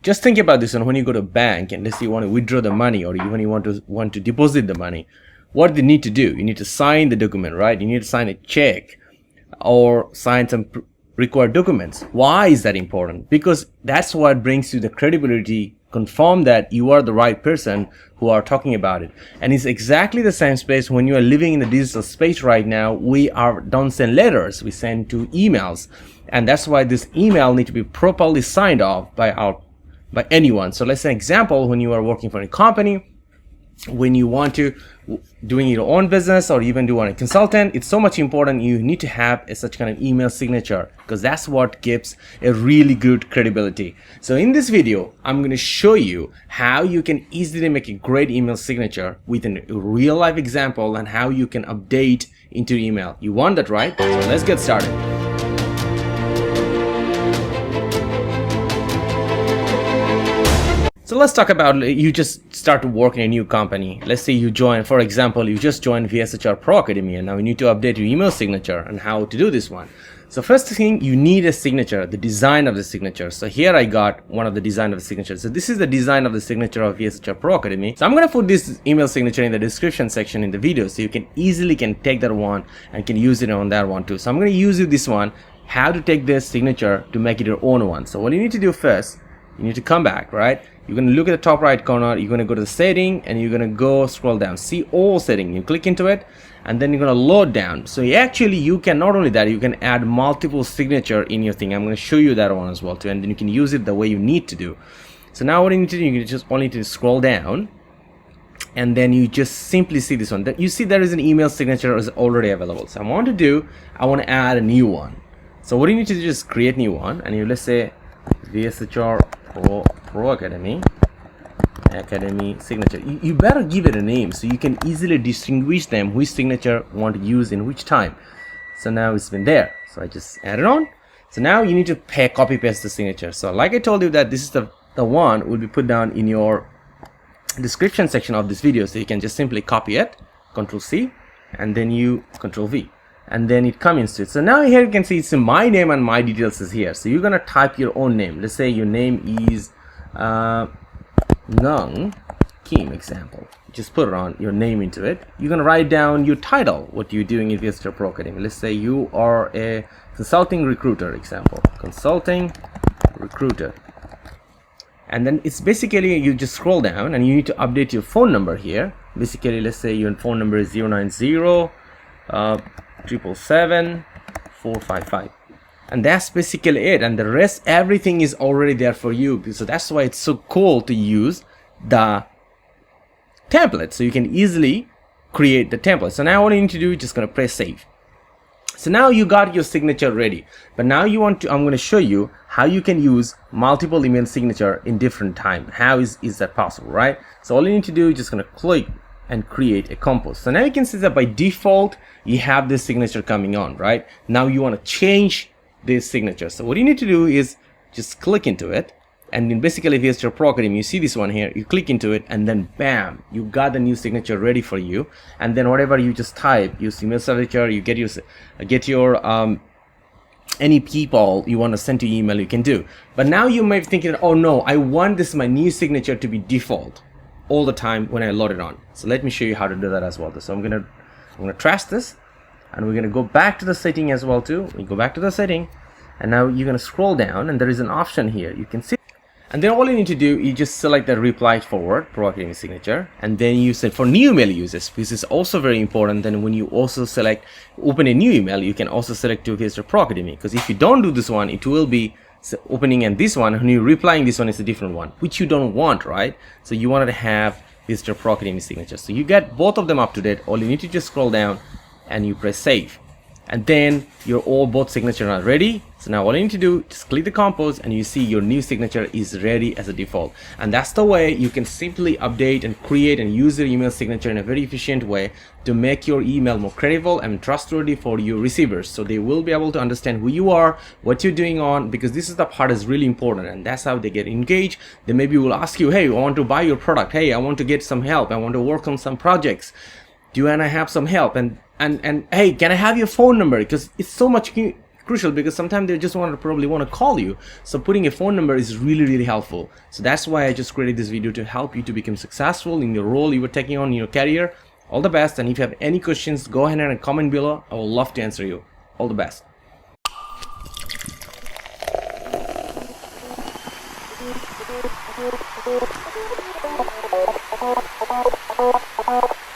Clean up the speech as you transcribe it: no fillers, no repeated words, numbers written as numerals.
just think about this. And when you go to a bank and let's say you want to withdraw the money, or even you want to deposit the money, what do you need to do? You need to sign the document, right? You need to sign a check or sign some required documents. Why is that important? Because that's what brings you the credibility, confirm that you are the right person who are talking about it. And it's exactly the same space when you are living in the digital space right now. Don't send letters, we send to emails. And that's why this email need to be properly signed off by anyone. So let's say example, when you are working for a company, when you want to doing your own business or even do on a consultant, it's so much important you need to have such kind of email signature, because that's what gives a really good credibility. So in this video, I'm going to show you how you can easily make a great email signature with a real life example and how you can update into email. You want that, right? So let's get started. So let's talk about, you just start to work in a new company. Let's say you join, for example, you just joined VSHR Pro Academy, and now you need to update your email signature and how to do this one. So first thing, you need a signature, the design of the signature. So here I got one of the design of the signature. So this is the design of the signature of VSHR Pro Academy. So I'm going to put this email signature in the description section in the video, so you can easily take that one and can use it on that one too. So I'm going to use this one, how to take this signature to make it your own one. So what you need to do first, you need to come back, right? You're going to look at the top right corner, you're going to go to the setting, and you're going to go scroll down, see all setting. You click into it, and then you're going to load down. So you can, not only that, you can add multiple signature in your thing. I'm going to show you that one as well too, and then you can use it the way you need to do. So now what you need to do, you just only need to scroll down, and then you just simply see this one. You see there is an email signature is already available. So I want to add a new one. So what you need to do is just create new one, and let's say VSHR Pro Academy signature. You better give it a name so you can easily distinguish them, which signature you want to use in which time. So now it's been there, so I just add it on. So now you need to copy paste the signature. So like I told you that this is the one will be put down in your description section of this video, so you can just simply copy it, Control C, and then you Control V, and then it comes into it. So now here you can see it's my name and my details is here. So you're gonna type your own name. Let's say your name is Nung Kim, example. Just put it on your name into it. You're gonna write down your title, what you're doing in VSHR Pro Academy. Let's say you are a consulting recruiter, example, consulting recruiter. And then it's basically, you just scroll down and you need to update your phone number here. Basically, let's say your phone number is 090 777 455, and that's basically it. And the rest, everything is already there for you. So that's why it's so cool to use the template, so you can easily create the template. So now what you need to do, just gonna press save. So now you got your signature ready, but now I'm going to show you how you can use multiple email signature in different time. How is that possible, right? So all you need to do is just going to click and create a compose. So now you can see that by default you have this signature coming on, right? Now you want to change this signature. So what you need to do is just click into it, and then basically VSHR Pro Academy, you see this one here, you click into it, and then bam, you got the new signature ready for you. And then whatever you just type, use email signature, you get your any people you want to send to email, you can do. But now you might be thinking, oh no, I want this my new signature to be default all the time when I load it on. So let me show you how to do that as well. So I'm gonna trash this, and we're gonna go back to the setting as well too. We go back to the setting, and now you're gonna scroll down, and there is an option here. You can see. And then all you need to do, you just select the reply forward Pro Academy signature, and then you set for new email users. This is also very important. Then when you also select open a new email, you can also select to VSHR Pro Academy, because if you don't do this one, it will be opening, and this one, when you're replying, this one is a different one, which you don't want, right? So you wanted to have VSHR Pro Academy signature. So you get both of them up to date. All you need to just scroll down and you press save, and then both signatures are ready. So now all you need to do, just click the compose, and you see your new signature is ready as a default. And that's the way you can simply update and create and use your email signature in a very efficient way to make your email more credible and trustworthy for your receivers. So they will be able to understand who you are, what you're doing on, because this is the part is really important, and that's how they get engaged. They maybe will ask you, hey, I want to buy your product. Hey, I want to get some help. I want to work on some projects. Do you want to have some help? And hey, can I have your phone number? Because it's so much crucial because sometimes they just probably want to call you. So putting a phone number is really, really helpful. So that's why I just created this video to help you to become successful in the role you were taking on in your career. All the best. And if you have any questions, go ahead and comment below. I will love to answer you. All the best. Thank you.